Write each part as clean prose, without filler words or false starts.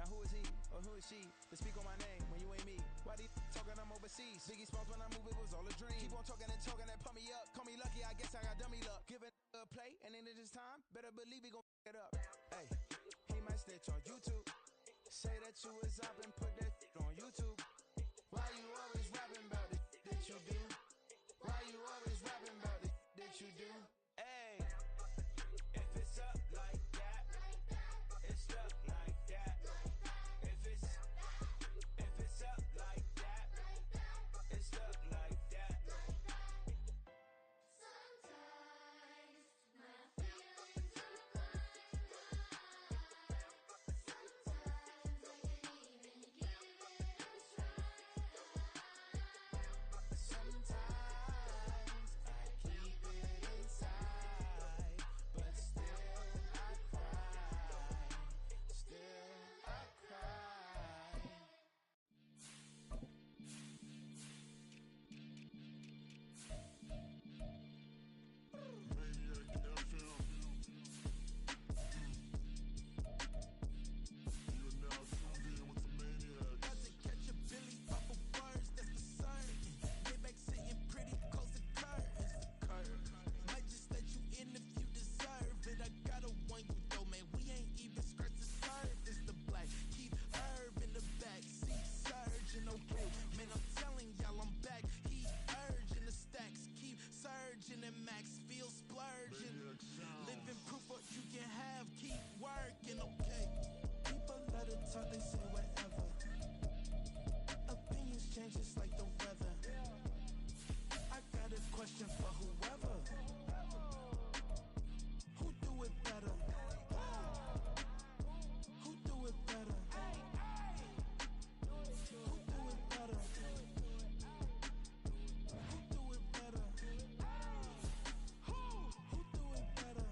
Now who is he or who is she to speak on my name when you ain't me? Why they talking I'm overseas? Biggie Smalls when I move it was all a dream. Keep on talking and pump me up. Call me lucky, I guess I got dummy luck. Give it a play and then it is time. Better believe we gon' it up. Hey, he might snitch on YouTube. Say that you was up and put that on YouTube. Why you always rapping about it that you do? Why you always rapping about it that you do? Hey, if it's up like that, it's stuck like that. If it's up like that, it's stuck like that. Sometimes my feelings are flying high. Sometimes I can't even give it a try. Sometimes I keep it inside, but still I cry. Still I cry. Maniac FM. You are now tuned in with the Maniacs. Got to catch a Billy off of words, that's the certain. Maybach sitting pretty close to curve, it's the curve. Might just let you in if you deserve it. I gotta warn you though, man, we ain't even scratched the surface. The black, keep herb in the back, see surgeon, okay. Man, I'm telling y'all I'm back. He urging the stacks, keep surging and max feel splurging. Maniac sound. Living proof what you can have, keep working, okay. People let it talk, they say whatever. Opinions change just like the weather. I got a question for whoever. Who do it better? Who do it better? Who do it better? Who do it better? Who do it better?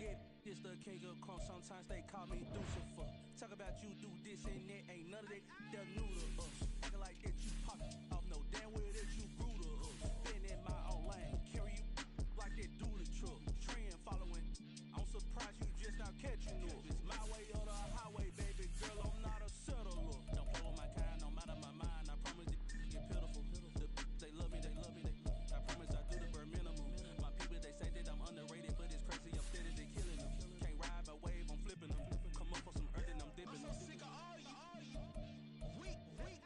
Yeah, this the king of crunk. Sometimes they call me Lucifer. Talk about you do this and that. Ain't none of that they're new to us. Acting like that you pop off. No damn well that you grew to us. Been in my own lane. Carry you like that do the truck. Trend following. I'm surprised you just not catching up. It's my way or the highway, baby girl. I'm not a settler. Don't play with my kind, no matter my mind. I promise it get pitiful. They love me, they love me, they love me. I promise I do the bare minimum. My people, they say that I'm underrated, but it's crazy. I'm steady, they killing them. Can't ride my wave, I'm flipping them. Come up for some earth and I'm dipping them. Sick of all you weak, lame.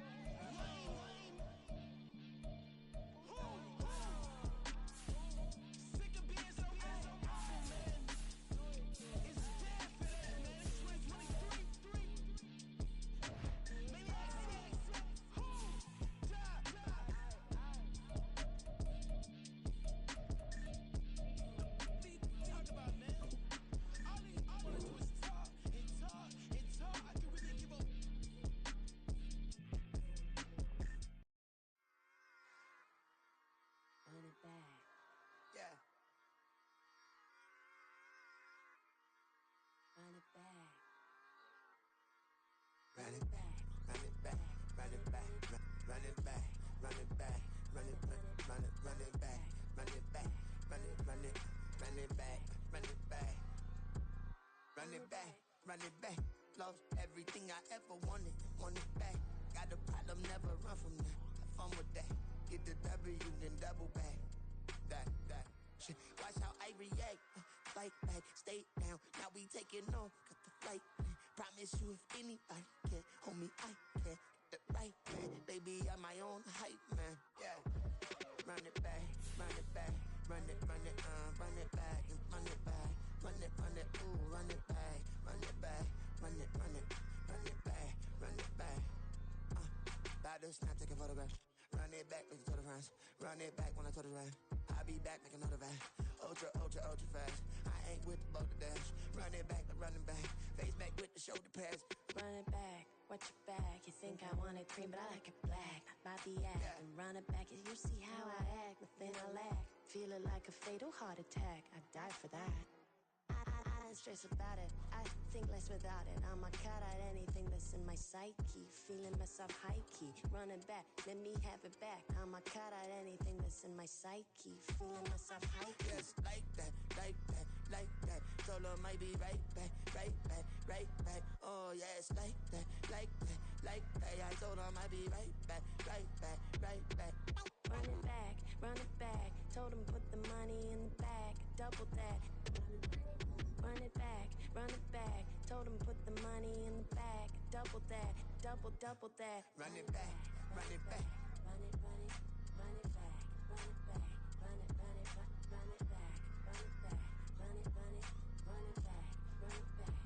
Sick of being so man. It's dead for that, man. 2023. Maybe I see. Who? Die. Talk about, man. All I wanna do is talk and talk and talk. I can really give a Run it back. yeah. Run it back. Run it back, run it back, run it back, run it back, run it back, run it back, run it back, run it back, run it back, run it back, run it back, run it back. Lost everything I ever wanted, want it back. Got a problem, never run from that. Have fun with that. Get the W, then double back. That shit. Watch how I react. Fight back, stay down. Now we taking on, got the flight. Promise you if anybody can, homie, I can. Get the right man, baby, I'm my own hype man. Yeah. Run it back, run it back, run it back, and run it back, run it, ooh, run it back, run it back, run it back, run it back. About to snap, take a photograph. Run it back, make it to the friends. Run it back when I told the rhyme. I'll be back, make another rap. Ultra fast. I ain't with the boat to dash. Run it back, but running back. Face back with the shoulder pads. Run it back, watch your back. You think I want it cream, but I like it black. Bobby act Yeah. and run it back. You see how I act, nothing I lack. Feeling like a fatal heart attack. I'd die for that. I don't stress about it. I think less without it. I'm a cut at anything that's in my psyche. Feeling myself high key. Running back, let me have it back. I'm a cut at anything that's in my psyche. Feeling myself high key. Yes, like that, like that, like that. Told her might be right back, right back, right back. Oh yeah, ass like that, like that, like that. I told him I'd be right back, right back, right back. Run it back, run it back. Told him put the money in the bag, double that. Run it back, run it back. Told him put the money in the bag, double that, double that. Run it back, run it back. Run it, run it, run it back, run it back, run it, run it, run it back, run it back, run it, run it, run it back, run it back.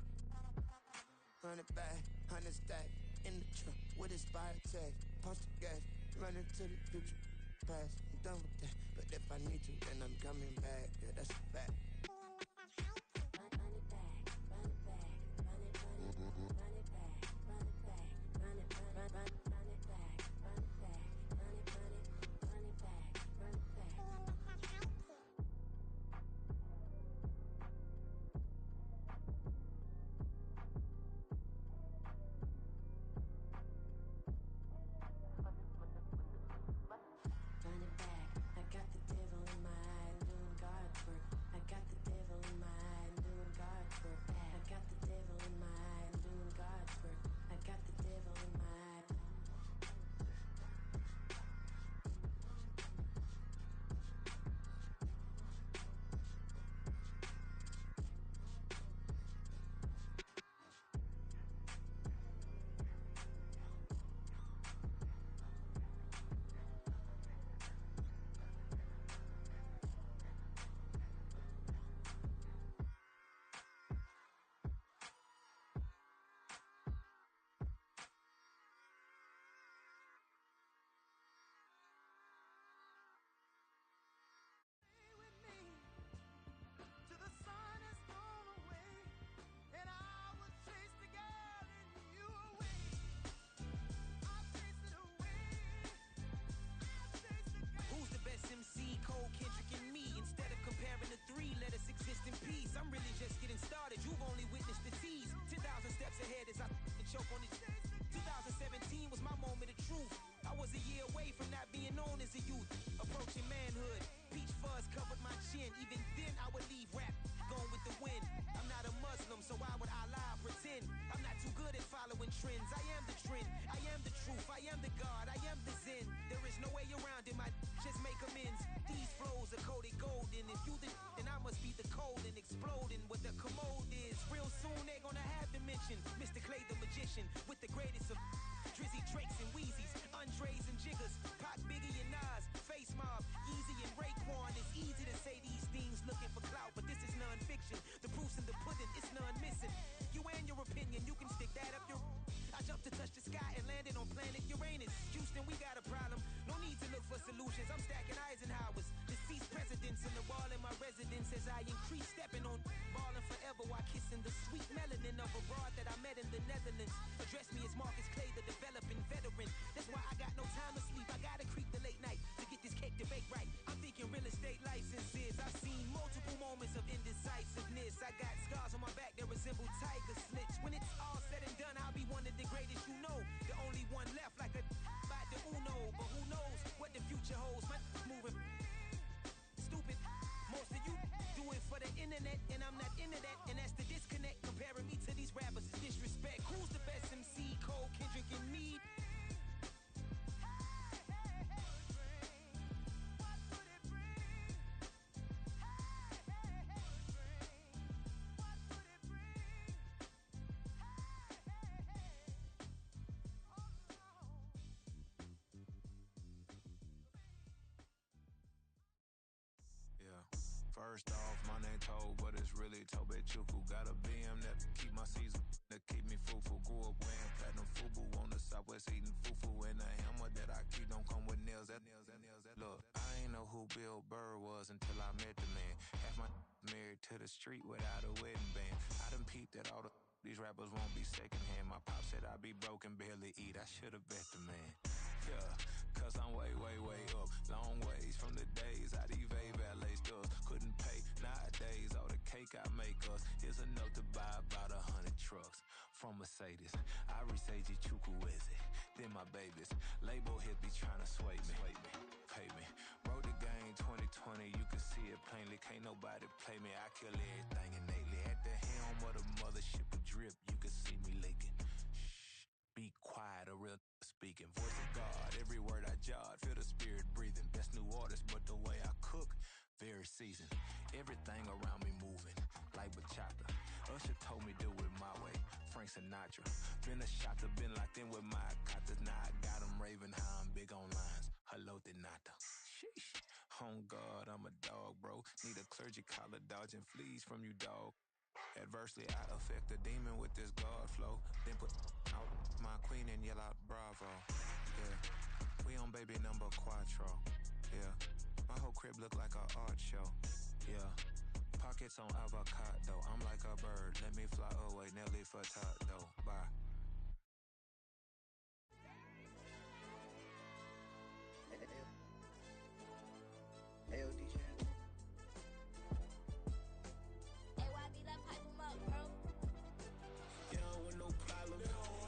Run it back, 100 stack in the truck with his fire tag. Pump the gas, running to the future. Past, I'm done with that. But if I need to, then I'm coming back. Yeah, that's a fact. Run it back, run it back, run it, run it, run it back, run it back, run it, run it back, run it back, run it, run it back, run it back. Run it back. I got the devil in my eye and doing God's work. I got the devil in my eye and doing God's work. I got the devil in my eye and doing God's work. I got the devil in my eye. Till the sun has gone away, and I will chase the girl in you away. I'll chase it away. I'll chase the girl. Who's the best MC? Cole, Kendrick, and me. Instead of comparing the three, let us exist in peace. I'm really just getting started. You've only witnessed the tease. 10,000 steps ahead as I choke on it. 2017 was my moment of truth. I was a year away from not being known as a youth. Approaching manhood. Peach fuzz covered my chin. Even then I would leave rap going with the wind. I'm not a Muslim, so why would I lie or pretend? I'm not too good at following trends. I am the trend. I am the truth. I am the God. I am the Zen. There is no way around it. Just make amends. These flows are coated golden. If you the then I must be the cold and exploding. What the commode is. Real soon they're gonna have to mention Mr. Clay the magician with the greatest of Drizzy Drakes and Wheezies, Andres and Jiggers, Pac, Biggie and Nas, Face Mob, Easy and Raekwon. It's easy to say these things looking for clout, but this is non-fiction. The proof's in the pudding, it's none missing. You and your opinion, you can stick that up your. I jumped to touch the sky and landed on planet Uranus. Houston, we got a problem. No need to look for solutions. I'm stacking Eisenhowers. Deceased presidents in the wall in my residence as I increase stepping on balling forever while kissing the sweet melanin of a broad that I met in the Netherlands. Address me as Marcus Clay, the developing veteran. That's why I got no time to sleep. I gotta creep the late night to get this cake to bake right. I'm thinking real estate licenses. I've seen multiple moments of indecisiveness. I got scars on my back that resemble tiger slits. When it's all said and done, I'll be one of the greatest you know. The only one left like a by the Uno. But who knows what the future holds? My moving stupid. Most of you do it for the internet, and I'm not into that. And that's the disconnect. Comparing me to these rappers is disrespect. Who's the best MC? Cole, Kendrick, and me? First off, my name Toe, but it's really Tobe Chuku. Got a BM that keep my season, that keep me fruitful. Grew up wearing platinum FUBU on the southwest eating fufu. And the hammer that I keep don't come with nails. Look, I ain't know who Bill Burr was until I met the man. Half my married to the street without a wedding band. I done peeped that all these rappers won't be secondhand. My pop said I'd be broke and barely eat. I should've bet the man. Yeah, cause I'm way, way, way up. Long ways from the days I Eve valet stuff. Couldn't pay nowadays. All the cake I make us is enough to buy about 100 trucks from Mercedes. I resage Chukwueze, then my babies. Label hit be trying to sway me. Pay me. Wrote the game 2020, you can see it plainly. Can't nobody play me. I kill everything innately. At the helm of the mothership of drip, you can see me leaking. everything around me moving, like bachata. Usher told me do it my way, Frank Sinatra. Been a shotter, been locked in with my cotters. Now I got them raving how I'm big on lines. Hello, de nata. Sheesh. On God, I'm a dog, bro. Need a clergy collar, dodging fleas from you, dog. Adversely, I affect the demon with this God flow. Then put out my queen and yell out bravo. Yeah, we on baby number quattro. Yeah, my whole crib look like a art show. Yeah, pockets on avocado. I'm like a bird. Let me fly away, Nelly Furtado. Bye. Ayo, DJ. They don't want no problems.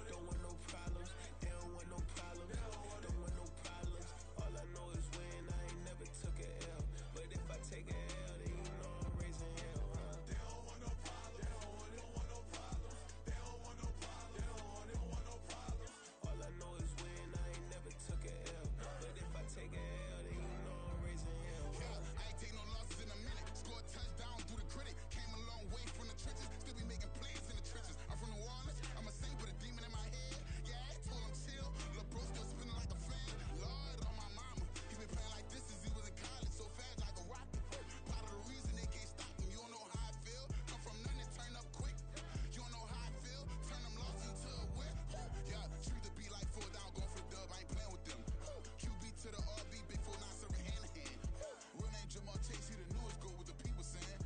Don't want no problems. They don't want no problems. Don't want no problems. All I know is win. I ain't never took a L. But if I take a L, then you know I'm raising hell, huh? They don't want no problems. They don't want no problems. They don't want no problems. They don't want no problems. All I know is win. I ain't never took a L. But if I take a L, then you know I'm raising hell, huh? I ain't take no losses in a minute. Scored a touchdown through the critic. Came a long way from the trenches. Still be making plays in the trenches. I'm from New Orleans. I'm a saint with a demon in my head. Yeah, I told him chill. Lil' bro still spinning like a fan. Lord on my mama. He been playing like this since he was in college. So fast like a rocket. Part of the reason they can't stop him. You don't know how I feel. Come from nothing and turn up quick. You don't know how I feel. Turn them losses into a win. Yeah, treat the beat like 4 down. Going for the dub. I ain't playing with them. QB to the RB. Big 4 not serving hand to hand. Real name Jamal Chase. He the newest goal with the people saying.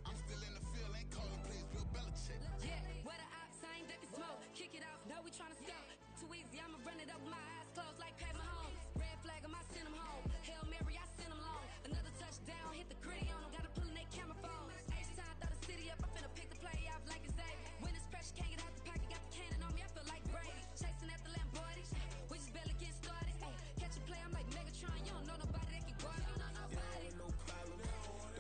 I'm still in the field. Ain't calling plays. Bill Belichick. Yeah, where the ops ain't that we smoke. Kick it off, no, we tryna scout. Too easy, I'ma run it up with my eyes closed like Pat Mahomes. Red flag him, I send him home. Hail Mary, I send him long. Another touchdown, hit the gritty on him. Gotta pull in they camera phone. H-time, throw the city up. I'm finna pick the play off like it's David. When it's pressure, can't get out the pocket. Got the cannon on me, I feel like Brady. Chasing at the Lamborghini. We just barely get started. Ay, catch a play, I'm like Megatron. You don't know nobody that can guard it. You know nobody. No problems.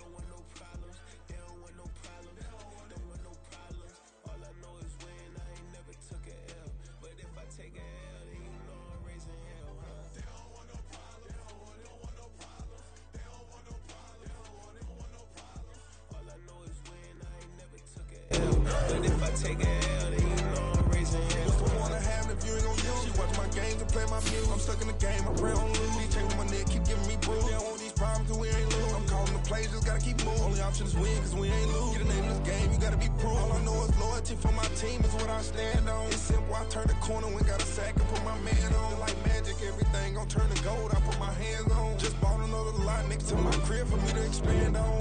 Don't want no problems. They don't want no problems. Don't want no problems. All I know is win. I ain't never took a L. But if I take a L, then you know I'm raising hell, huh? They don't want no problems. They don't want no problems. They don't want no problems. They don't want no problems. All I know is win. I ain't never took a L. But if I take a L, then you know I'm raising hell. What's the one I have if you ain't gon' use? She watch my games and play my music. I'm stuck in the game, I pray on lose. These chains on my neck keep giving me bruise. They don't want these problems cause we ain't lose. I'm calling the plays, just gotta keep moving. Only option is win cause we ain't lose. Get a name in this game, you gotta be proof. All I know is loyalty for my team is what I stand on. It's simple, I turn the corner when got a sack and put my man on. Like magic, everything gon' turn to gold, I put my hands on. Just bought another lot next to my crib for me to expand on.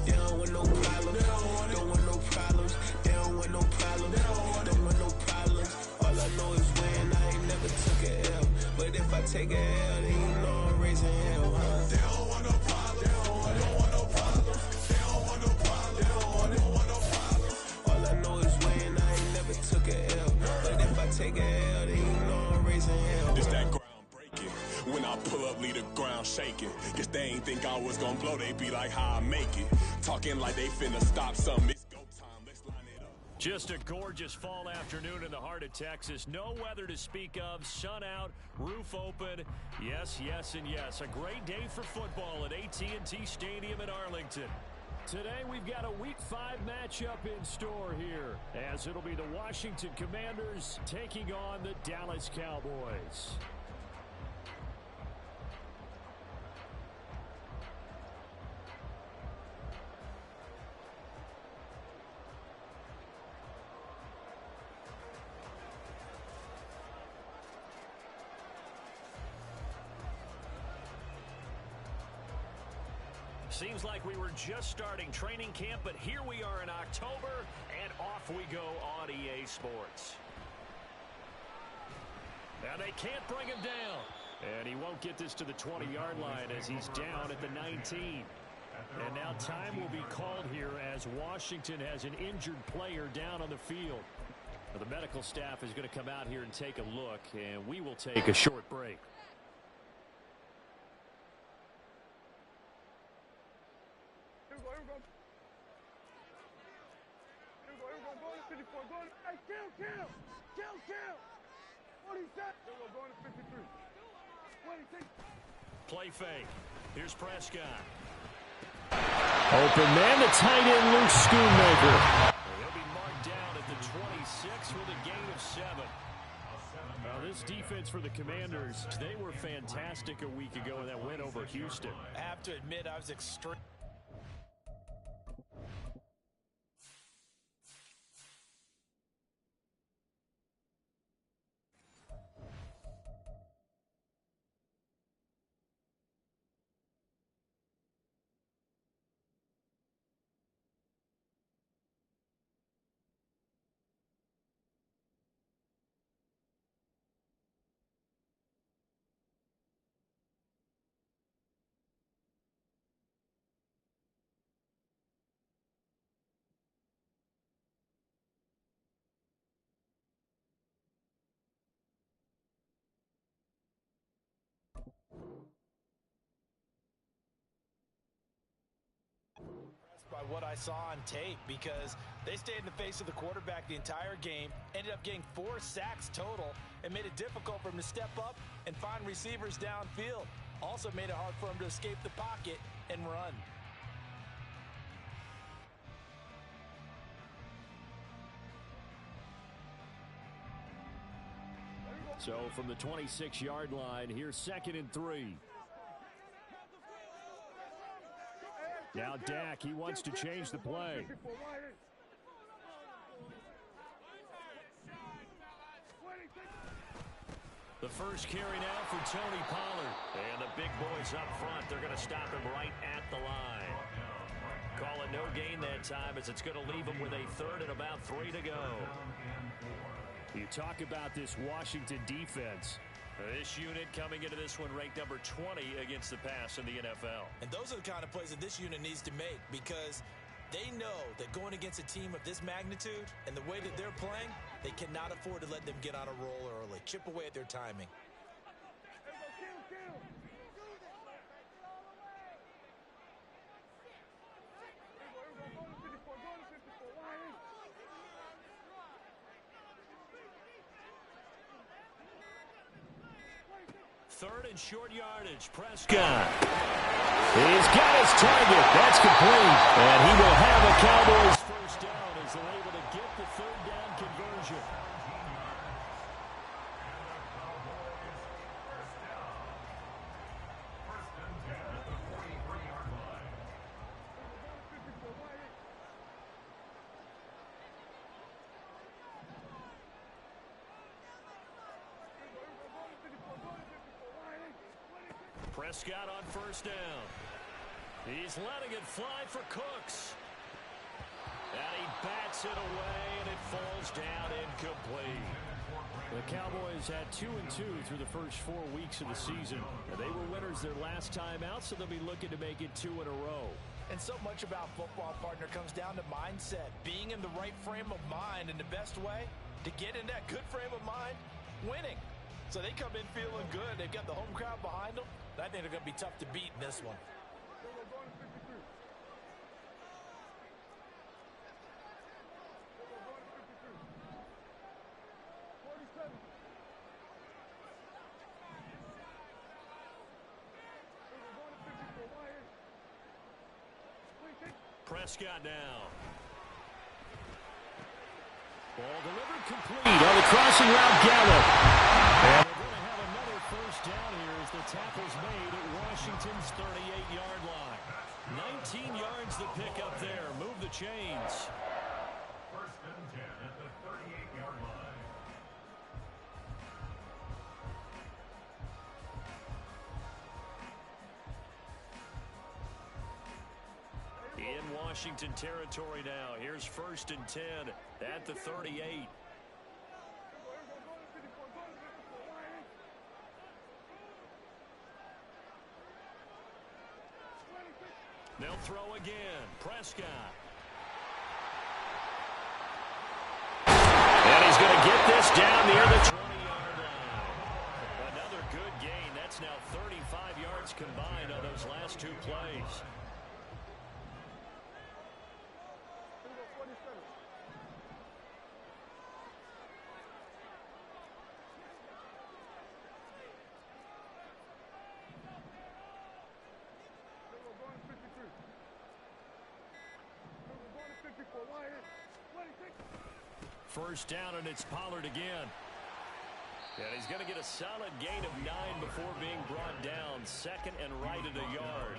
They don't want no problems. Don't want no problems. They don't want no problems. Don't want no problems. All I know is win. I ain't never took a L. But if I take a L, then you know I'm raising hell, huh? They don't want no problems. They don't want no problems. They don't want no problems. They don't want no problems. All I know is win. I ain't never took a L. But if I take a L, then you know I'm raising hell. It's that ground breaking. When I pull up, leave the ground shaking. Guess they ain't think I was gonna blow. They be like, how I make it. Talking like they finna stop something. It's go time. Let's line it up. Just a gorgeous fall afternoon in the heart of Texas. No weather to speak of. Sun out, roof open. Yes, yes, and yes. A great day for football at AT&T Stadium in Arlington. Today we've got a Week 5 matchup in store here, as it'll be the Washington Commanders taking on the Dallas Cowboys. Seems like we were just starting training camp, but here we are in October, and off we go on EA Sports. Now they can't bring him down, and he won't get this to the 20-yard line as he's down at the 19. And now time will be called here as Washington has an injured player down on the field. Now the medical staff is going to come out here and take a look, and we will take a short break. Play fake. Here's Prescott. Open man, the tight end, Luke Schoonmaker. He'll be marked down at the 26 with a gain of 7. Now this defense for the Commanders, they were fantastic a week ago in that win over Houston. I have to admit, I was extreme. By what I saw on tape, because they stayed in the face of the quarterback the entire game, ended up getting 4 sacks total, and made it difficult for him to step up and find receivers downfield. Also made it hard for him to escape the pocket and run. So from the 26-yard line, here's 2nd and 3. Now Dak, he wants to change the play. The first carry now for Tony Pollard. And the big boys up front, they're going to stop him right at the line. Call it no gain that time, as it's going to leave him with a 3rd and about 3 to go. You talk about this Washington defense. This unit coming into this one ranked number 20 against the pass in the NFL. And those are the kind of plays that this unit needs to make, because they know that going against a team of this magnitude and the way that they're playing, they cannot afford to let them get on a roll early. Chip away at their timing. Third and short yardage. Prescott. He's got his target. That's complete. And he will have a Cowboys first down as they're able to get the 3rd down conversion. Prescott on first down. He's letting it fly for Cooks. And he bats it away, and it falls down incomplete. The Cowboys had 2-2 through the first 4 weeks of the season. They were winners their last time out, so they'll be looking to make it 2 in a row. And so much about football, partner, comes down to mindset. Being in the right frame of mind, and the best way to get in that good frame of mind, winning. So they come in feeling good. They've got the home crowd behind them. I think they're going to be tough to beat in this one. Prescott now. Ball delivered complete on the crossing route, Gallup. And they're going to have another first down here as the tackle's made at Washington's 38-yard line. 19 yards to pick up there. Move the chains. First and 10 at the 38-yard line. In Washington territory now. Here's 1st and 10 at the 38. They'll throw again. Prescott. And he's going to get this down near the 20-yard line. Another good gain. That's now 35 yards combined on those last 2 plays. First down, and it's Pollard again. And he's going to get a solid gain of 9 before being brought down. Second and right at a yard.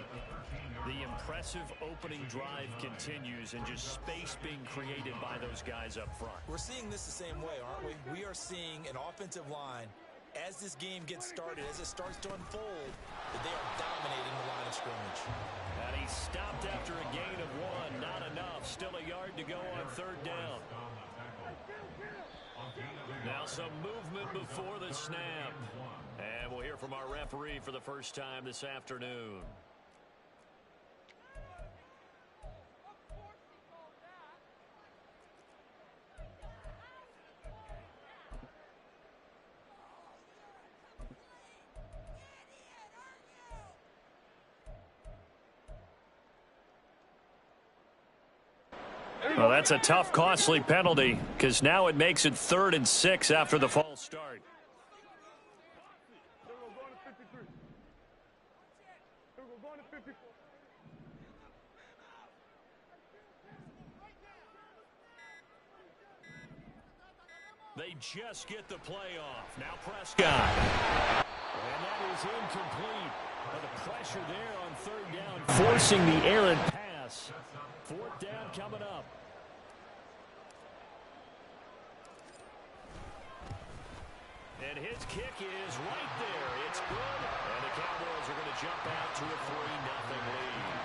The impressive opening drive continues, and just space being created by those guys up front. We're seeing this the same way, aren't we? We are seeing an offensive line, as this game gets started, as it starts to unfold, that they are dominating the line of scrimmage. And he stopped after a gain of 1. Not enough. Still a yard to go on third down. Now some movement before the snap. And we'll hear from our referee for the first time this afternoon. Well, that's a tough, costly penalty, because now it makes it 3rd and 6 after the false start. They just get the play off. Now Prescott. And that is incomplete. But the pressure there on third down, forcing the errant pass. 4th down coming up. And his kick is right there. It's good. And the Cowboys are going to jump out to a 3-0 lead.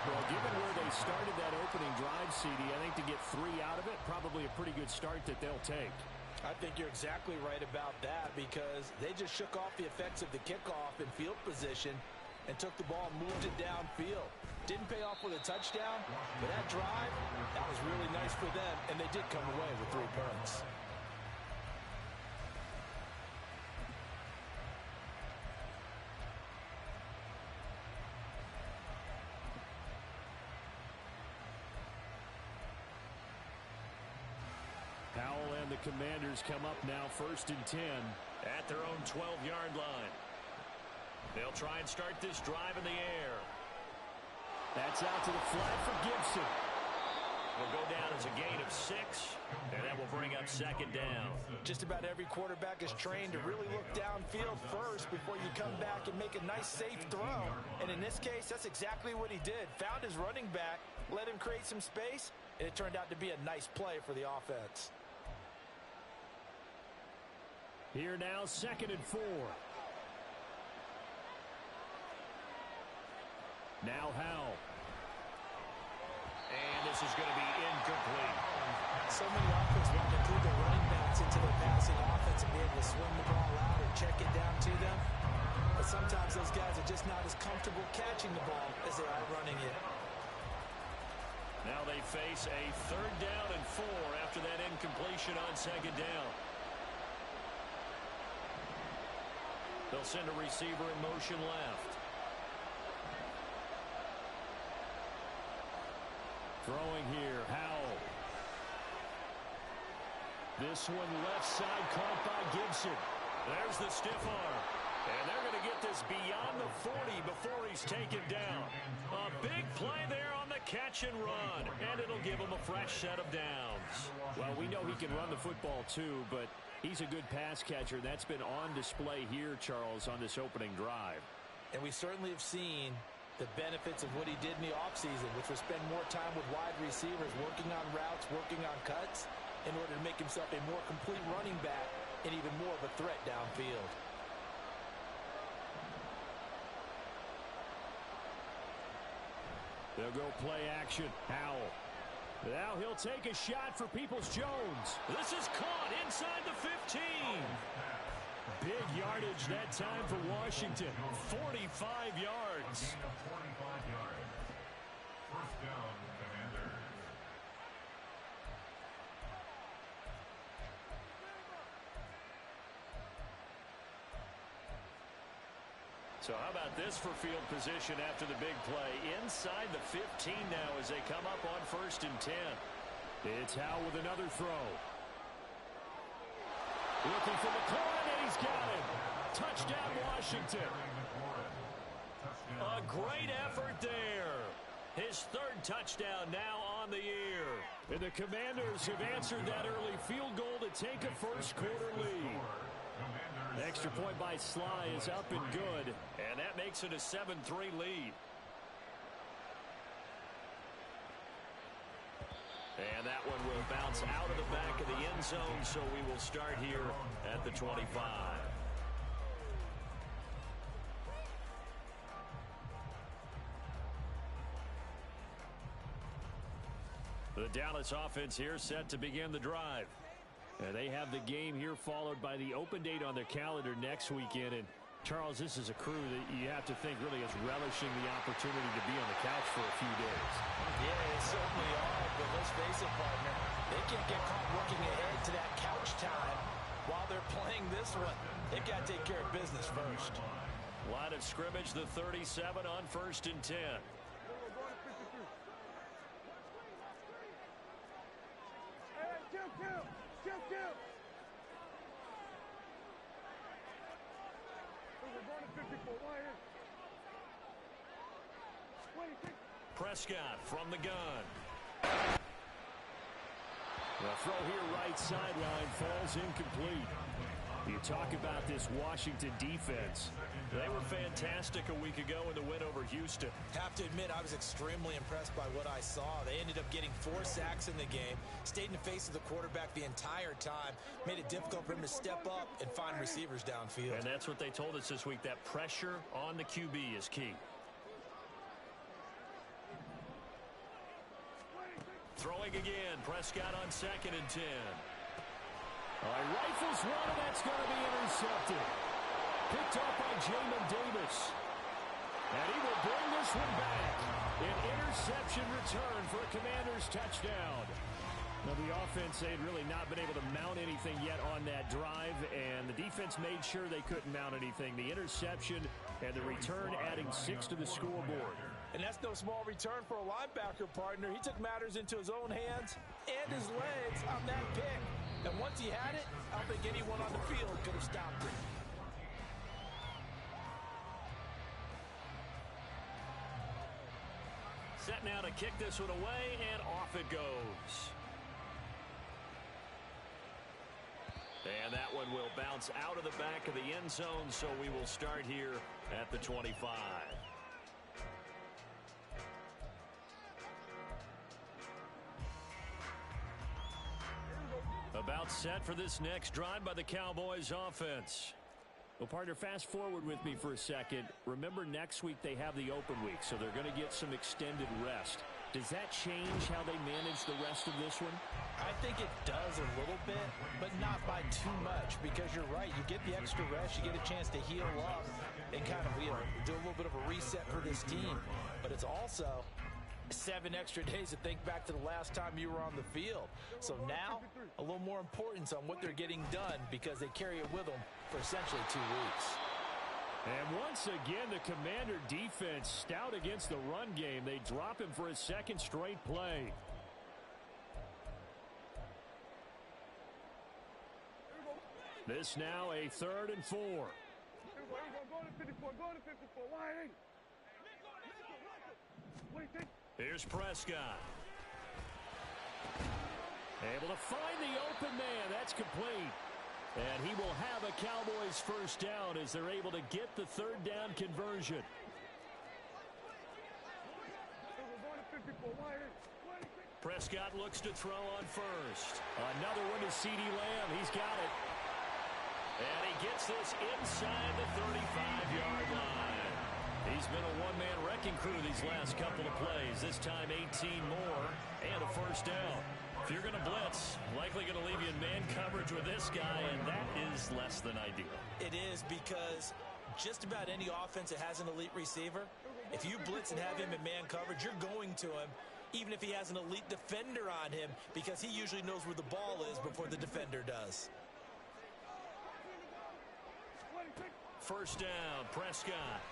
Well, given where they started that opening drive, CD, I think to get 3 out of it, probably a pretty good start that they'll take. I think you're exactly right about that, because they just shook off the effects of the kickoff in field position and took the ball and moved it downfield. Didn't pay off with a touchdown, but that drive, that was really nice for them, and they did come away with 3 points. Powell and the Commanders come up now 1st and 10 at their own 12-yard line. They'll try and start this drive in the air. That's out to the flat for Gibson. Will go down as a gain of 6, and that will bring up 2nd down. Just about every quarterback is trained to really look downfield first before you come back and make a nice, safe throw. And in this case, that's exactly what he did. Found his running back, let him create some space, and it turned out to be a nice play for the offense. Here now, 2nd and 4. Now Howell. And this is going to be incomplete. So many offenses want to include their running backs into their passing offense and be able to swing the ball out or check it down to them. But sometimes those guys are just not as comfortable catching the ball as they are running it. Now they face a 3rd down and 4 after that incompletion on 2nd down. They'll send a receiver in motion left. Throwing here, Howell. This one left side caught by Gibson. There's the stiff arm. And they're going to get this beyond the 40 before he's taken down. A big play there on the catch and run. And it'll give him a fresh set of downs. Well, we know he can run the football too, but he's a good pass catcher. That's been on display here, Charles, on this opening drive. And we certainly have seen the benefits of what he did in the offseason, which was spend more time with wide receivers, working on routes, working on cuts, in order to make himself a more complete running back and even more of a threat downfield. They'll go play action. Howell. Now he'll take a shot for Peoples-Jones. This is caught inside the 15. Big yardage that time for Washington. 45 yards. 45 yards. First down, Commanders. So how about this for field position after the big play? Inside the 15 now as they come up on 1st and 10. It's Howell with another throw. Looking for McLaurin, and he's got him. Touchdown, Washington. A great effort there. His 3rd touchdown now on on the year. And the Commanders have answered that early field goal to take a first-quarter lead. Extra point by Sly is up and good, and that makes it a 7-3 lead. And that one will bounce out of the back of the end zone, so we will start here at the 25. The Dallas offense here set to begin the drive. And they have the game here followed by the open date on their calendar next weekend. And Charles, this is a crew that you have to think really is relishing the opportunity to be on the couch for a few days. Yeah, they certainly are, but let's face it, partner. They can't get caught working ahead to that couch time while they're playing this one. They've got to take care of business first. Line of scrimmage, the 37 on 1st and 10. Prescott from the gun. The throw here right sideline falls incomplete. You talk about this Washington defense. They were fantastic a week ago in the win over Houston. Have to admit, I was extremely impressed by what I saw. They ended up getting 4 sacks in the game, stayed in the face of the quarterback the entire time, made it difficult for him to step up and find receivers downfield. And that's what they told us this week, that pressure on the QB is key. Throwing again, Prescott on 2nd and 10. Rifles one, and that's going to be intercepted. Picked up by Jamin Davis. And he will bring this one back. An interception return for a Commanders touchdown. Now, the offense, they'd really not been able to mount anything yet on that drive, and the defense made sure they couldn't mount anything. The interception and the return adding 6 to the scoreboard. And that's no small return for a linebacker, partner. He took matters into his own hands and his legs on that pick. And once he had it, I don't think anyone on the field could have stopped it. Set now to kick this one away, and off it goes. And that one will bounce out of the back of the end zone, so we will start here at the 25. About set for this next drive by the Cowboys offense. Well, partner, fast forward with me for a second. Remember, next week they have the open week, so they're going to get some extended rest. Does that change how they manage the rest of this one? I think it does a little bit, but not by too much, because you're right. You get the extra rest, you get a chance to heal up and kind of, do a little bit of a reset for this team. But it's also 7 extra days to think back to the last time you were on the field. So now, a little more importance on what they're getting done because they carry it with them for essentially 2 weeks. And once again, the Commander defense stout against the run game. They drop him for his 2nd straight play. This now a 3rd and 4. Here's Prescott. Able to find the open man. That's complete. And he will have a Cowboys first down as they're able to get the 3rd down conversion. Prescott looks to throw on first. Another one to CeeDee Lamb. He's got it. And he gets this inside the 35-yard line. He's been a one-man wrecking crew these last couple of plays. This time 18 more and a first down. If you're going to blitz, likely going to leave you in man coverage with this guy, and that is less than ideal. It is, because just about any offense that has an elite receiver, if you blitz and have him in man coverage, you're going to him, even if he has an elite defender on him, because he usually knows where the ball is before the defender does. First down, Prescott.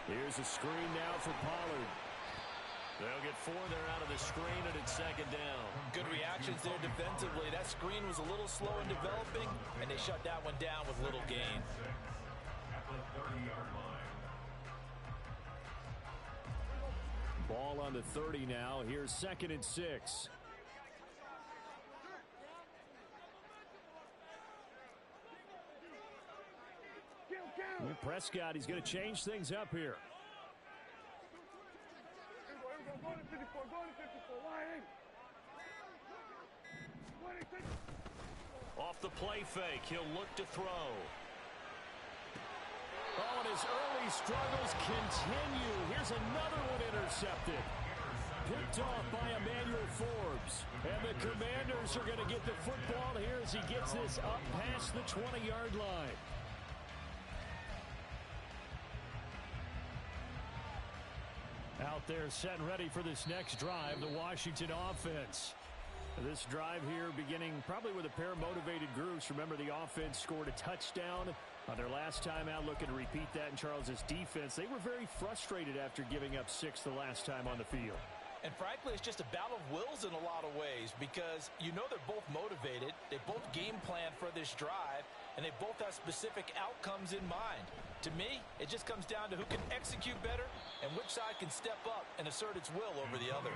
Here's a screen now for Pollard. They'll get 4 there out of the screen, and it's 2nd down. Good reactions there defensively. That screen was a little slow in developing, and they shut that one down with little gain. At the 30-yard line. Ball on the 30 now. Here's 2nd and 6. Prescott, he's going to change things up here. Off the play fake, he'll look to throw. Oh, and his early struggles continue. Here's another one intercepted. Picked off by Emmanuel Forbes. And the Commanders are going to get the football here as he gets this up past the 20-yard line. Out there set and ready for this next drive, the Washington offense. This drive here beginning probably with a pair of motivated groups. Remember, the offense scored a touchdown on their last time out. Looking to repeat that in Charles's defense. They were very frustrated after giving up 6 the last time on the field. And frankly, it's just a battle of wills in a lot of ways because you know they're both motivated. They both game plan for this drive, and they both have specific outcomes in mind. To me, it just comes down to who can execute better and which side can step up and assert its will over the other.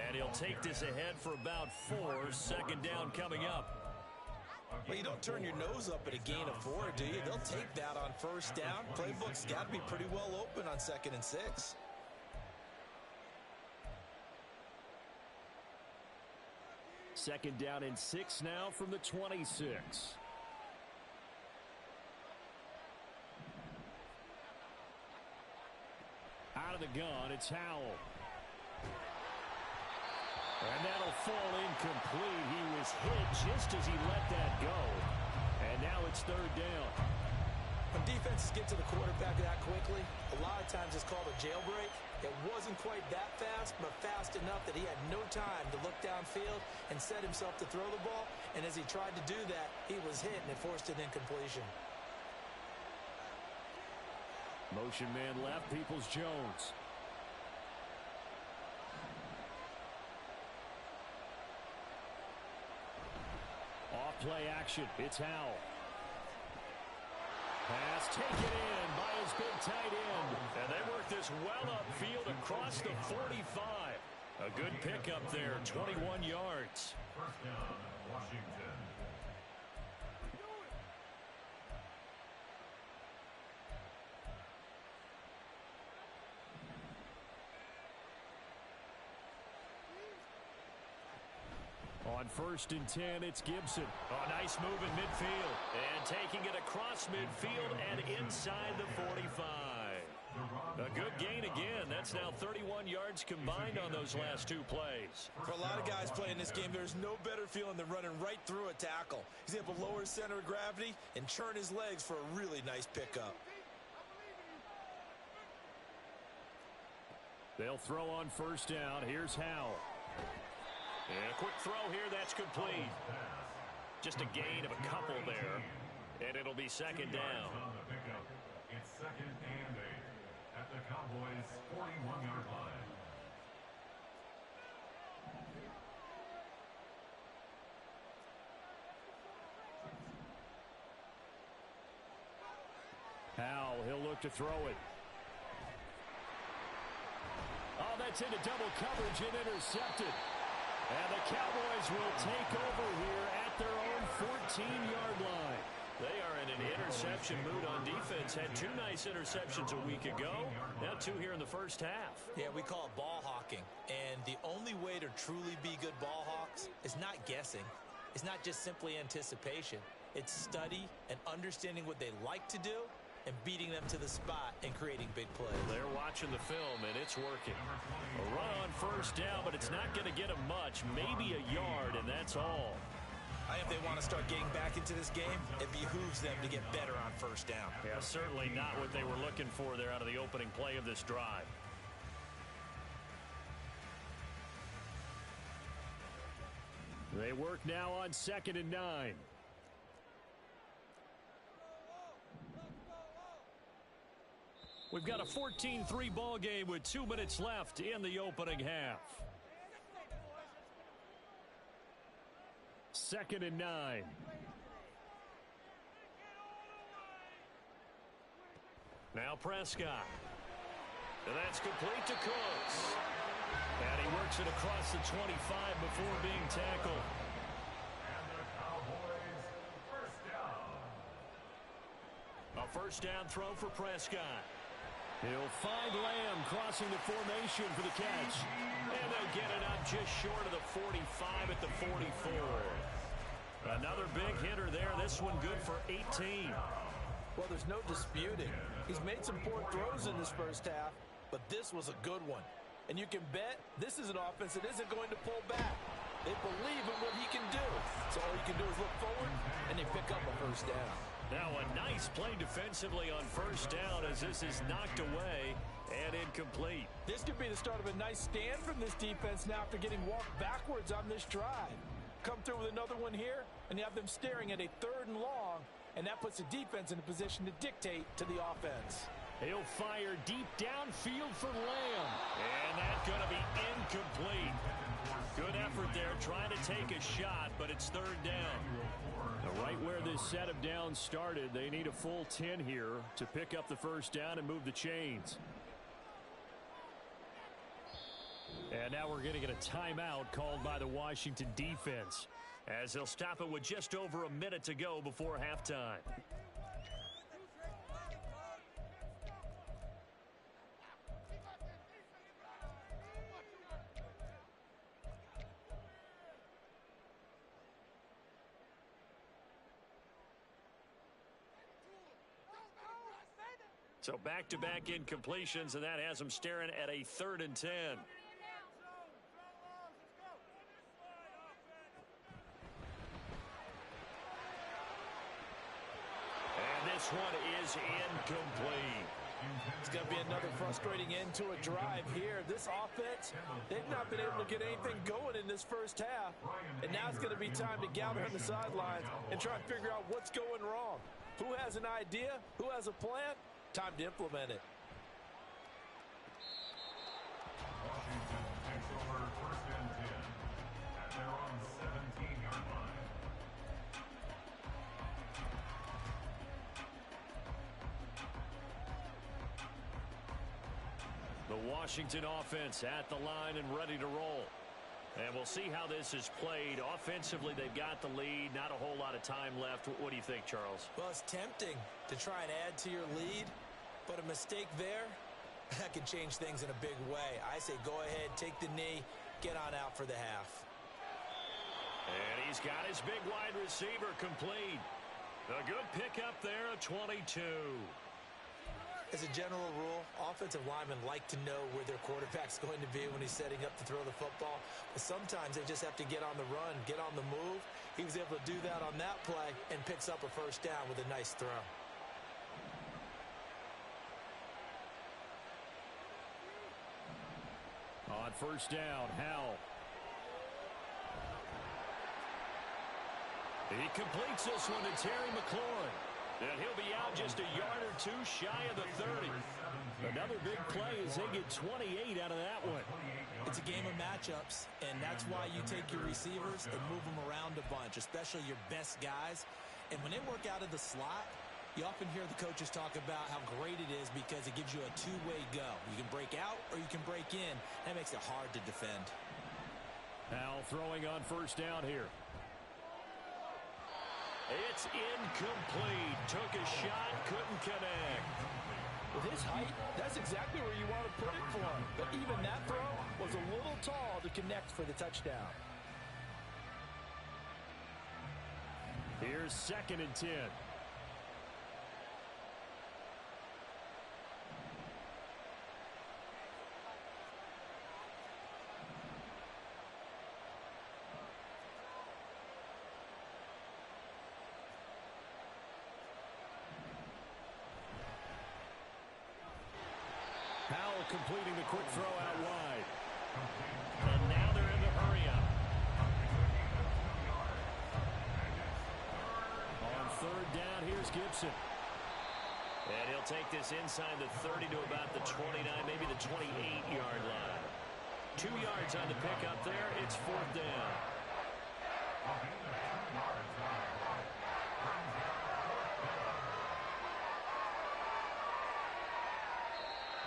And he'll take this ahead for about 4. 2nd down coming up. Well, you don't turn your nose up at a gain of 4, do you? They'll take that on 1st down. Playbook's got to be pretty well open on 2nd and 6. Second down and 6 now from the 26. Out of the gun, it's Howell. And that'll fall incomplete. He was hit just as he let that go. And now it's 3rd down. When defenses get to the quarterback that quickly, a lot of times it's called a jailbreak. It wasn't quite that fast, but fast enough that he had no time to look downfield and set himself to throw the ball. And as he tried to do that, he was hit and it forced an incompletion. Motion man left, Peoples-Jones. Off play action, it's Howell. Pass taken in by his big tight end. And they work this well upfield across the 45. A good pickup there, 21 yards. 1st down, Washington. On 1st and 10, it's Gibson. Oh, nice move in midfield. And taking it across midfield and inside the 45. A good gain again. That's now 31 yards combined on those last 2 plays. For a lot of guys playing this game, there's no better feeling than running right through a tackle. He's able to lower his center of gravity and churn his legs for a really nice pickup. They'll throw on 1st down. Here's Howell. And a quick throw here, that's complete. Just a gain of a couple there. And it'll be 2nd down. It's 2nd and 8 at the Cowboys' 41-yard line. Howell, he'll look to throw it. Oh, that's into double coverage and intercepted. And the Cowboys will take over here at their own 14-yard line. They are in an interception mood on defense. Had 2 nice interceptions a week ago. Now 2 here in the first half. Yeah, we call it ball hawking. And the only way to truly be good ball hawks is not guessing. It's not just simply anticipation. It's study and understanding what they like to do and beating them to the spot and creating big plays. They're watching the film, and it's working. A run on 1st down, but it's not going to get them much. Maybe a yard, and that's all. I think if they want to start getting back into this game, it behooves them to get better on 1st down. Yeah, certainly not what they were looking for there out of the opening play of this drive. They work now on 2nd and 9. We've got a 14-3 ball game with 2 minutes left in the opening half. 2nd and 9. Now Prescott. And that's complete to Cooks. And he works it across the 25 before being tackled. And the Cowboys first down. A first down throw for Prescott. He'll find Lamb crossing the formation for the catch. And they'll get it up just short of the 45 at the 44. Another big hitter there. This one good for 18. Well, there's no disputing. He's made some poor throws in this first half, but this was a good one. And you can bet this is an offense that isn't going to pull back. They believe in what he can do. So all you can do is look forward, and they pick up a first down. Now a nice play defensively on first down as this is knocked away and incomplete. This could be the start of a nice stand from this defense now after getting walked backwards on this drive. Come through with another one here, and you have them staring at a 3rd and long, and that puts the defense in a position to dictate to the offense. He'll fire deep downfield for Lamb. And that's going to be incomplete. Good effort there, trying to take a shot, but it's 3rd down. Now, right where this set of downs started, they need a full 10 here to pick up the first down and move the chains. And now we're going to get a timeout called by the Washington defense, as they'll stop it with just over a minute to go before halftime. So back-to-back incompletions, and that has them staring at a 3rd and 10. This one is incomplete. It's going to be another frustrating end to a drive here. This offense, they've not been able to get anything going in this first half. And now it's going to be time to gather on the sidelines and try and figure out what's going wrong. Who has an idea? Who has a plan? Time to implement it. Washington takes over 1st and 10 at their own 17-yard line. The Washington offense at the line and ready to roll. And we'll see how this is played. Offensively, they've got the lead. Not a whole lot of time left. What do you think, Charles? Well, it's tempting to try and add to your lead, but a mistake there, that could change things in a big way. I say go ahead, take the knee, get on out for the half. And he's got his big wide receiver complete. A good pickup there, a 22. As a general rule, offensive linemen like to know where their quarterback's going to be when he's setting up to throw the football. But sometimes they just have to get on the run, get on the move. He was able to do that on that play and picks up a first down with a nice throw. On first down, Howell. He completes this one to Terry McLaurin. And he'll be out just a yard or 2 shy of the 30. Another big play as they get 28 out of that one. It's a game of matchups, and that's why you take your receivers and move them around a bunch, especially your best guys. And when they work out of the slot, you often hear the coaches talk about how great it is because it gives you a two-way go. You can break out or you can break in. That makes it hard to defend. Howell throwing on first down here. It's incomplete. Took a shot, couldn't connect. With his height, that's exactly where you want to put it for him. But even that throw was a little tall to connect for the touchdown. Here's 2nd and 10. Howell completing the quick throw out wide. And now they're in the hurry-up. On 3rd down, here's Gibson. And he'll take this inside the 30 to about the 29, maybe the 28-yard line. 2 yards on the pickup there. It's 4th down.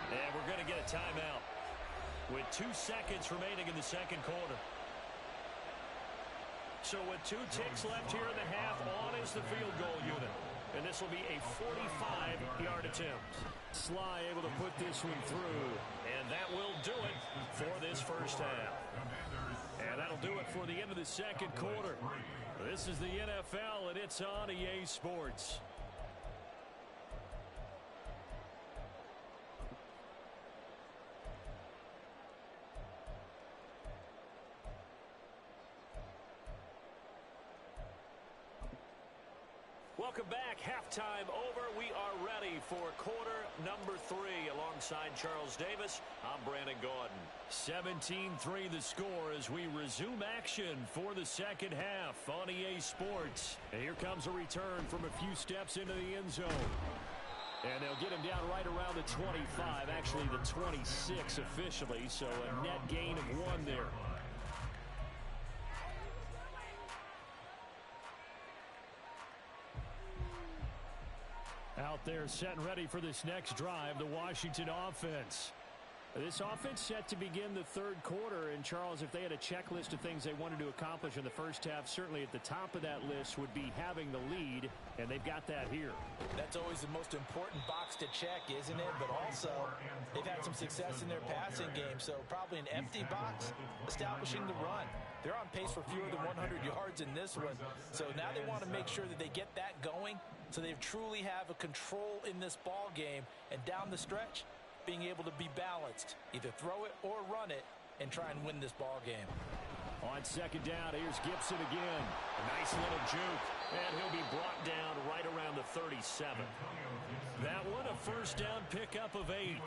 And we're going going to get a timeout with 2 seconds remaining in the second quarter. So with 2 ticks left here in the half, on is the field goal unit. And this will be a 45-yard attempt. Sly able to put this one through. And that will do it for this first half. And that'll do it for the end of the second quarter. This is the NFL, and it's on EA Sports. Welcome back. Halftime over. We are ready for quarter number 3. Alongside Charles Davis, I'm Brandon Gaudin. 17-3 the score as we resume action for the second half on EA Sports. And here comes a return from a few steps into the end zone. And they'll get him down right around the 25, actually the 26 officially, so a net gain of 1 there. Out there set and ready for this next drive, the Washington offense. This offense set to begin the third quarter, and Charles, if they had a checklist of things they wanted to accomplish in the first half, certainly at the top of that list would be having the lead, and they've got that here. That's always the most important box to check, isn't it? But also, they've had some success in their passing game, so probably an empty box, establishing the run. They're on pace for fewer than 100 yards in this one, so now they want to make sure that they get that going so they truly have a control in this ball game, and down the stretch, being able to be balanced, either throw it or run it, and try and win this ball game. On second down, here's Gibson again. A nice little juke, and he'll be brought down right around the 37. That one, a first down pickup of 8.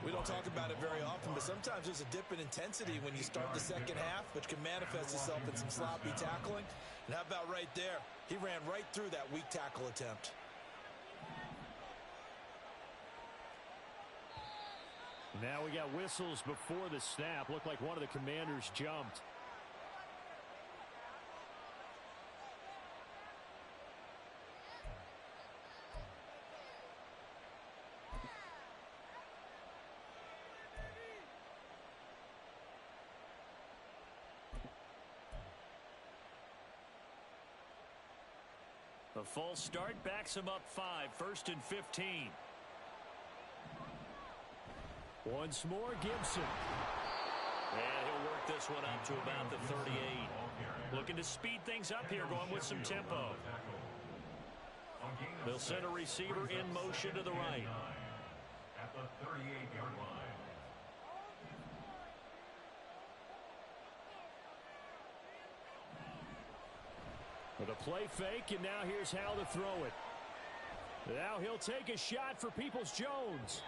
We don't talk about it very often, but sometimes there's a dip in intensity when you start the second half, which can manifest itself in some sloppy tackling. And how about right there? He ran right through that weak tackle attempt. Now we got whistles before the snap. Looked like one of the Commanders jumped. The false start backs him up 5, 1st and 15. Once more, Gibson. And he'll work this one up to about the 38. Looking to speed things up here, going with some tempo. They'll send a receiver in motion to the right. At the 38-yard line. With a play fake, and now here's how to throw it. Now he'll take a shot for Peoples-Jones.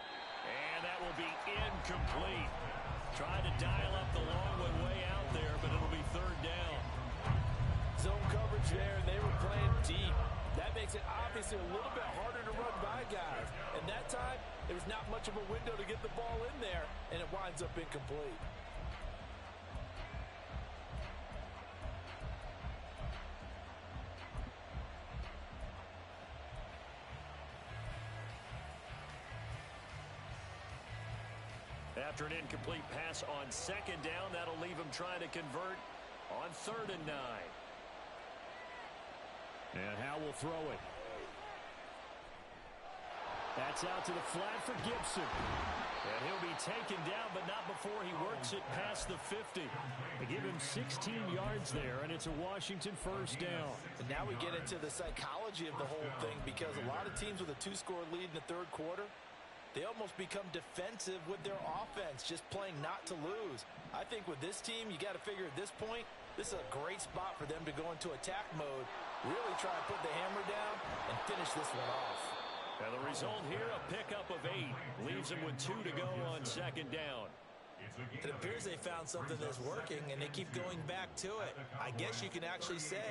And that will be incomplete. Tried to dial up the long one way out there, but it'll be third down. Zone coverage there, and they were playing deep. That makes it obviously a little bit harder to run by guys. And that time, there was not much of a window to get the ball in there, and it winds up incomplete. After an incomplete pass on second down, that'll leave him trying to convert on 3rd and 9. And Howe will throw it. That's out to the flat for Gibson. And he'll be taken down, but not before he works it past the 50. They give him 16 yards there, and it's a Washington first down. And now we get into the psychology of the whole thing, because a lot of teams with a 2-score lead in the third quarter, they almost become defensive with their offense, just playing not to lose. I think with this team, you got to figure at this point, this is a great spot for them to go into attack mode, really try and put the hammer down and finish this one off. And the result here, a pickup of 8. Leaves them with 2 to go on second down. It appears they found something that's working, and they keep going back to it. I guess you can actually say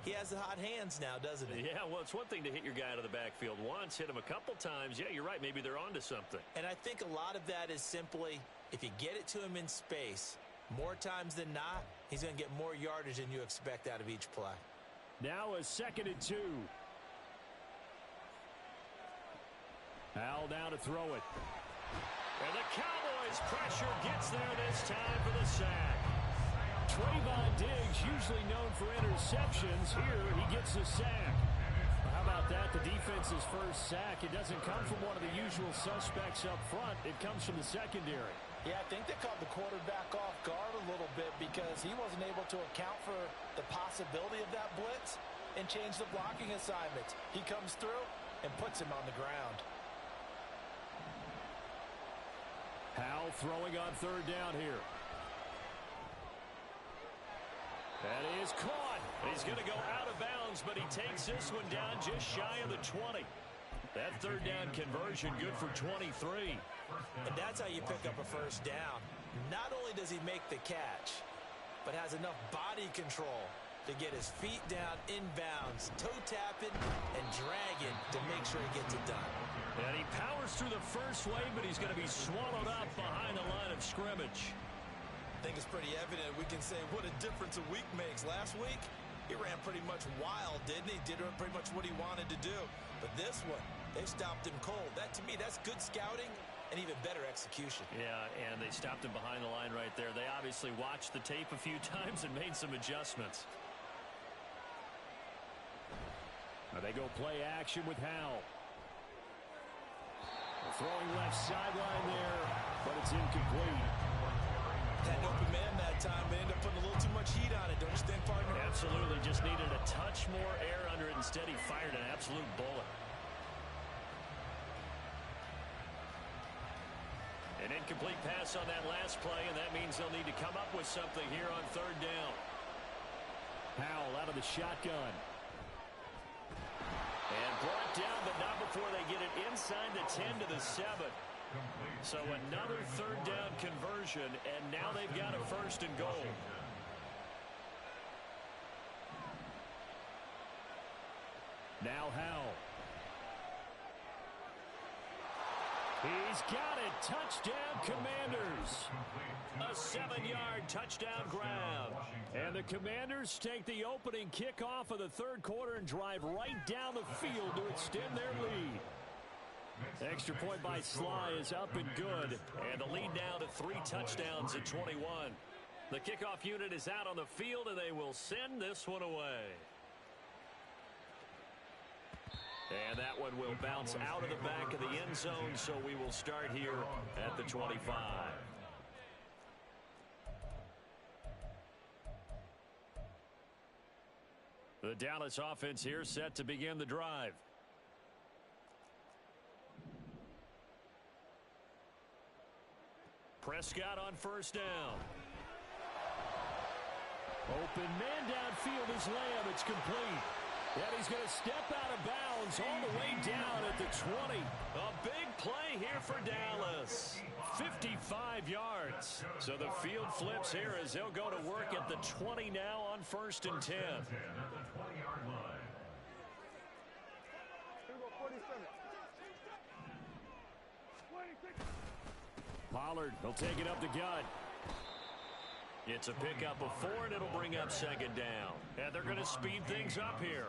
he has the hot hands now, doesn't he? Yeah, well, it's one thing to hit your guy out of the backfield once, hit him a couple times. Yeah, you're right. Maybe they're onto something. And I think a lot of that is simply, if you get it to him in space, more times than not, he's going to get more yardage than you expect out of each play. Now a 2nd and 2. Al now to throw it. And the Cowboys' pressure gets there this time for the sack. Trayvon Diggs, usually known for interceptions. Here, he gets the sack. Well, how about that? The defense's first sack. It doesn't come from one of the usual suspects up front. It comes from the secondary. Yeah, I think they caught the quarterback off guard a little bit because he wasn't able to account for the possibility of that blitz and change the blocking assignments. He comes through and puts him on the ground. Howell throwing on third down here. That is caught. He's going to go out of bounds, but he takes this one down just shy of the 20. That third down conversion good for 23. And that's how you pick up a first down. Not only does he make the catch, but has enough body control to get his feet down inbounds, toe tapping and dragging to make sure he gets it done. And he powers through the first wave, but he's going to be swallowed up behind the line of scrimmage. I think it's pretty evident we can say what a difference a week makes. Last week, he ran pretty much wild, didn't he? Did pretty much what he wanted to do. But this one, they stopped him cold. That, to me, that's good scouting and even better execution. Yeah, and they stopped him behind the line right there. They obviously watched the tape a few times and made some adjustments. Now they go play action with Howell. Throwing left sideline there, but it's incomplete. Had an open man that time, but ended up putting a little too much heat on it. Don't you think, partner? Absolutely. Just needed a touch more air under it. Instead, he fired an absolute bullet. An incomplete pass on that last play, and that means they'll need to come up with something here on third down. Howell out of the shotgun. And brought down, but not before they get it inside the 10 to the 7. So another third down conversion, and now they've got a first and goal. Now Howell. He's got it. Touchdown, Commanders. A 7-yard touchdown grab. And the Commanders take the opening kickoff of the third quarter and drive right down the field to extend their lead. Extra point by Sly is up and good. And the lead now to 3 touchdowns at 21. The kickoff unit is out on the field, and they will send this one away. And that one will bounce out of the back of the end zone, so we will start here at the 25. The Dallas offense here set to begin the drive. Prescott on first down. Open man downfield is Lamb. It's complete. And he's going to step out of bounds all the way down at the 20. A big play here for Dallas. 55 yards. So the field flips here as they'll go to work at the 20 now on first and 10. Pollard, he'll take it up the gut. It's a pickup of 4, and it'll bring up second down. And they're going to speed things up here.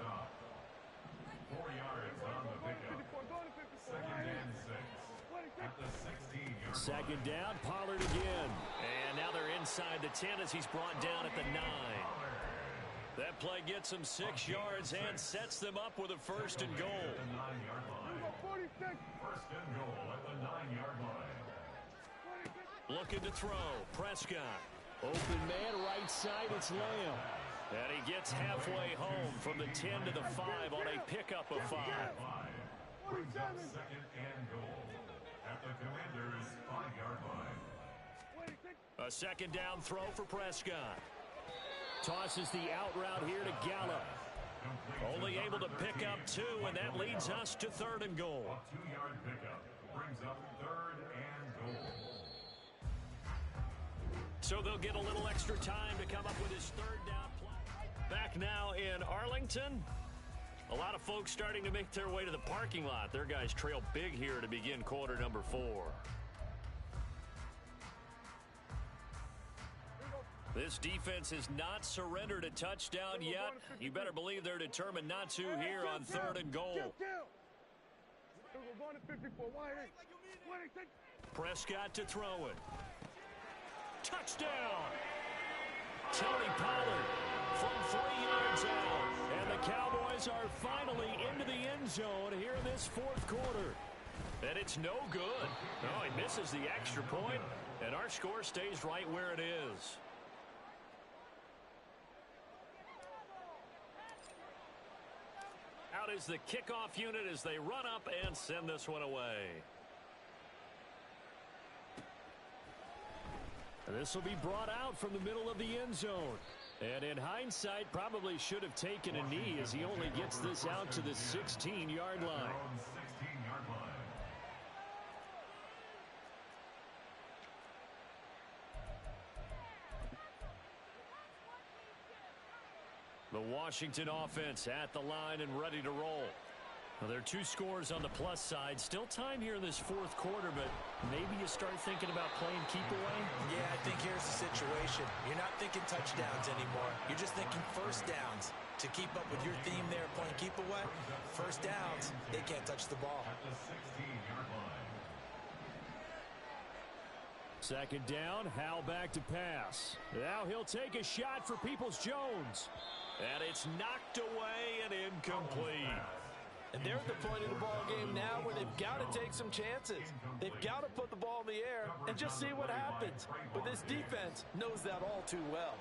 4 yards on the pickup. Second and 6 at the 16-yard line. Second down, Pollard again. And now they're inside the 10 as he's brought down at the 9. That play gets them 6 yards and sets them up with a first and goal. First and goal at the 9-yard line. Looking to throw. Prescott. Open man, right side, it's Lamb. And he gets halfway home from the 10 to the 5 on a pickup of 5. Brings up second and goal at the Commanders' 5-yard line. A second down throw for Prescott. Tosses the out route here to Gallup. Only able to pick up 2, and that leads us to third and goal. A 2-yard pickup brings up third and goal. So they'll get a little extra time to come up with his third down play. Back now in Arlington. A lot of folks starting to make their way to the parking lot. Their guys trail big here to begin quarter number 4. This defense has not surrendered a touchdown yet. You better believe they're determined not to here on third and goal. Prescott to throw it. Touchdown! Tony Pollard from 3 yards out. And the Cowboys are finally into the end zone here in this fourth quarter. And it's no good. No, he misses the extra point, and our score stays right where it is. Out is the kickoff unit as they run up and send this one away. This will be brought out from the middle of the end zone. And in hindsight, probably should have taken a knee as he only gets this out to the 16-yard line. The Washington offense at the line and ready to roll. Well, there are 2 scores on the plus side. Still time here in this fourth quarter, but maybe you start thinking about playing keep away? Yeah, I think here's the situation. You're not thinking touchdowns anymore. You're just thinking first downs. To keep up with your theme there, playing keep away, first downs, they can't touch the ball. Second down, Howell back to pass. Now he'll take a shot for Peoples-Jones. And it's knocked away and incomplete. And they're at the point of the ball game now where they've got to take some chances. They've got to put the ball in the air and just see what happens. But this defense knows that all too well.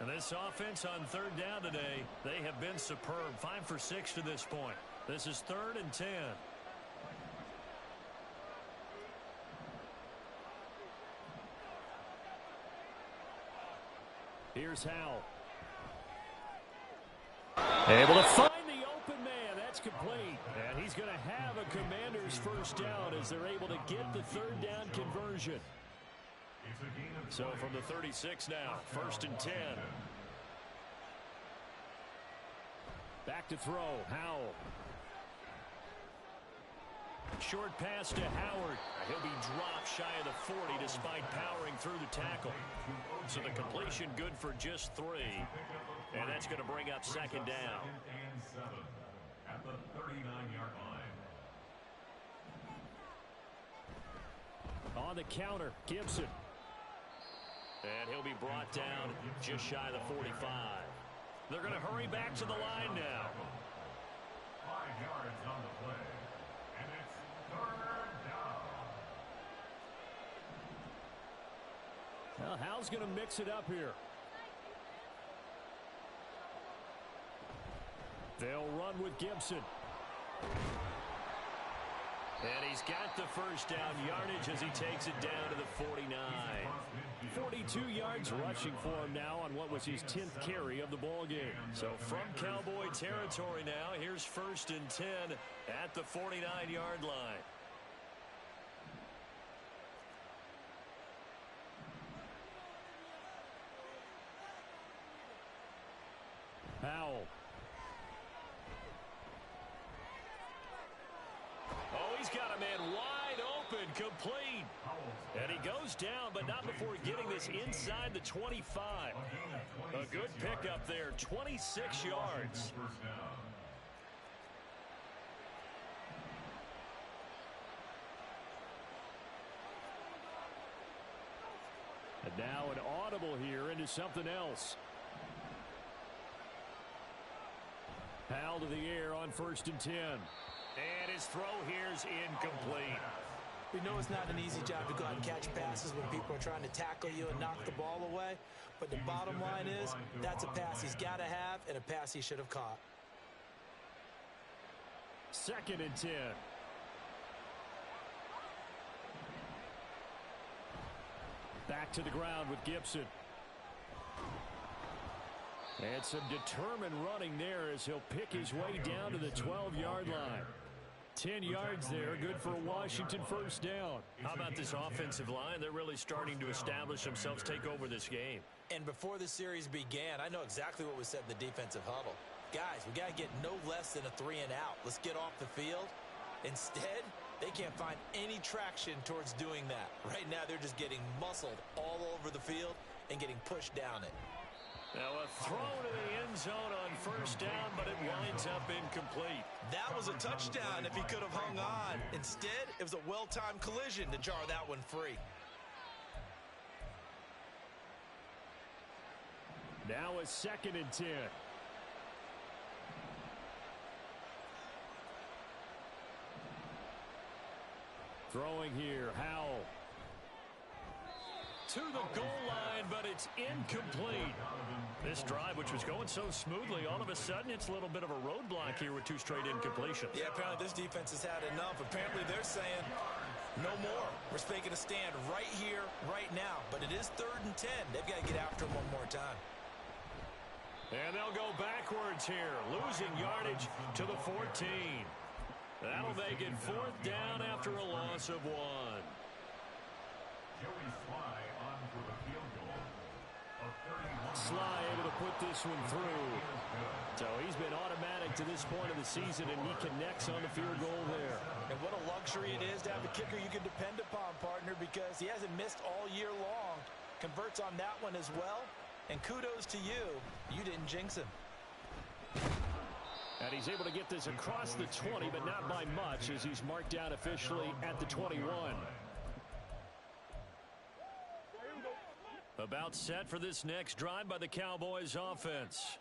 And this offense on third down today, they have been superb. 5 for 6 to this point. This is 3rd and 10. Here's Howell. Able to find the open man. That's complete. And he's going to have a Commander's first down as they're able to get the third down conversion. So from the 36 now, 1st and 10. Back to throw, Howell. Short pass to Howard. He'll be dropped shy of the 40 despite powering through the tackle. So the completion good for just 3. And that's going to bring up 2nd down. At the 39-yard line. On the counter, Gibson. And he'll be brought down just shy of the 45. They're going to hurry back to the line now. 5 yards on the play. And it's 3rd down. Well, Howell's going to mix it up here. They'll run with Gibson. And he's got the first down yardage as he takes it down to the 49. 42 yards rushing for him now on what was his 10th carry of the ball game. So from Cowboy territory now, here's 1st and 10 at the 49-yard line. Howell. Oh, he's got a man wide open, complete. And he goes down, but not before getting this inside the 25. A good pickup there, 26 yards. And now an audible here into something else. Howell to the air on 1st and 10. And his throw here is incomplete. We know it's not an easy job to go out and catch passes when people are trying to tackle you and knock the ball away. But the bottom line is, that's a pass he's got to have and a pass he should have caught. 2nd and 10. Back to the ground with Gibson. And some determined running there as he'll pick his way down to the 12-yard line. 10 yards there, good for a Washington first down. How about this offensive line? They're really starting to establish themselves, take over this game. And before the series began, I know exactly what was said in the defensive huddle. Guys, we got to get no less than a 3 and out. Let's get off the field. Instead, they can't find any traction towards doing that. Right now, they're just getting muscled all over the field and getting pushed down it. Now a throw to the end zone on first down, but it winds up incomplete. That was a touchdown if he could have hung on. Instead, it was a well-timed collision to jar that one free. Now a 2nd and 10. Throwing here, Howell. To the goal line, but it's incomplete. This drive, which was going so smoothly, all of a sudden it's a little bit of a roadblock here with 2 straight incompletions. Yeah, apparently this defense has had enough. Apparently they're saying, no more. We're making a stand right here, right now. But it is 3rd and 10. They've got to get after him one more time. And they'll go backwards here, losing yardage to the 14. That'll make it 4th down after a loss of 1. Joey Sly on for the field goal. A 31. Sly able to put this one through. So he's been automatic to this point of the season, and he connects on the field goal there. And what a luxury it is to have a kicker you can depend upon, partner, because he hasn't missed all year long. Converts on that one as well. And kudos to you. You didn't jinx him. And he's able to get this across the 20, but not by much, as he's marked down officially at the 21. About set for this next drive by the Cowboys offense.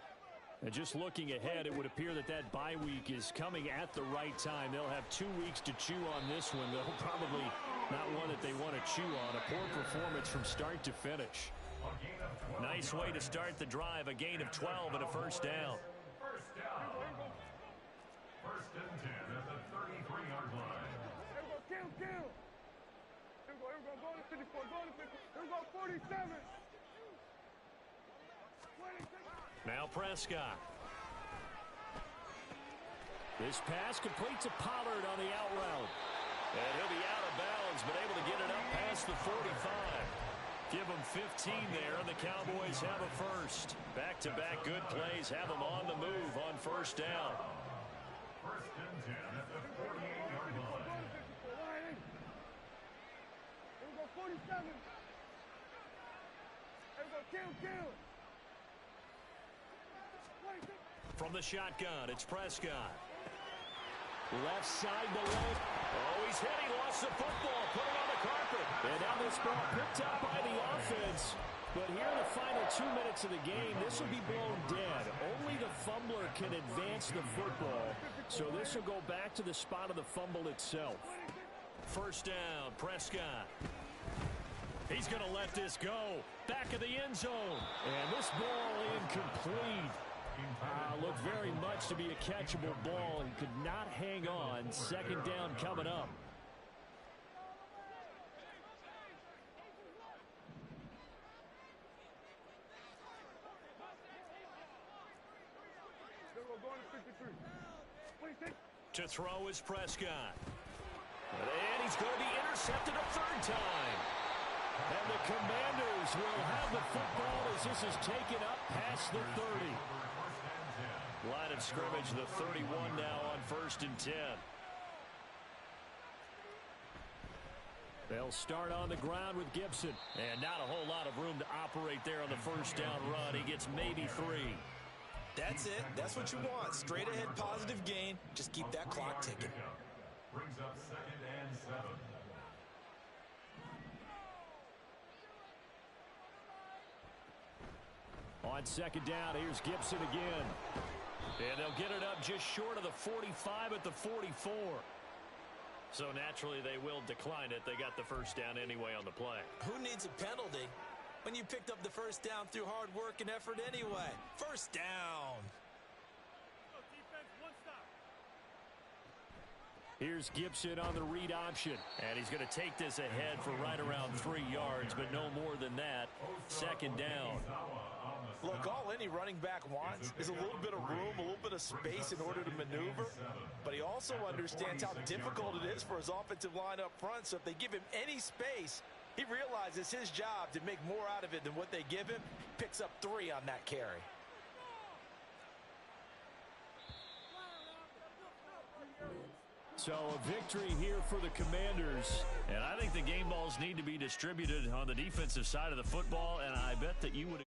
And just looking ahead, it would appear that that bye week is coming at the right time. They'll have 2 weeks to chew on this one, though probably not one that they want to chew on. A poor performance from start to finish. Nice way to start the drive, a gain of 12 and a first down. First down. 1st and 10 at the 33-yard line. Here we go, go to 54, go to 50. Here we go, 47. Now Prescott. This pass complete to Pollard on the out route. And he'll be out of bounds, but able to get it up past the 45. Give them 15 there, and the Cowboys have a first. Back-to-back good plays have them on the move on first down. 1st and 10 at the 48-yard line. Here we go, 47. Here we go, kill. From the shotgun, it's Prescott. Left side to left. Oh, he's hit. He lost the football. Put it on the carpet. And now this ball picked up by the offense. But here in the final 2 minutes of the game, this will be blown dead. Only the fumbler can advance the football. So this will go back to the spot of the fumble itself. First down, Prescott. He's going to let this go. Back of the end zone. And this ball incomplete. Looked very much to be a catchable ball. He could not hang on. 2nd down coming up. To throw is Prescott. And he's going to be intercepted a 3rd time. And the Commanders will have the football as this is taken up past the 30. Line of scrimmage, the 31 now on 1st and 10. They'll start on the ground with Gibson. And not a whole lot of room to operate there on the first down run. He gets maybe 3. That's it. That's what you want. Straight ahead positive gain. Just keep that clock ticking. Brings up 2nd and 7. On 2nd down, here's Gibson again. And they'll get it up just short of the 45 at the 44. So naturally they will decline it. They got the first down anyway on the play. Who needs a penalty when you picked up the first down through hard work and effort anyway? First down. Here's Gibson on the read option. And he's going to take this ahead for right around 3 yards, but no more than that. 2nd down. Look, all any running back wants is a little bit of room, a little bit of space in order to maneuver. But he also understands how difficult it is for his offensive line up front. So if they give him any space, he realizes his job to make more out of it than what they give him. Picks up 3 on that carry. So a victory here for the Commanders. And I think the game balls need to be distributed on the defensive side of the football, and I bet that you would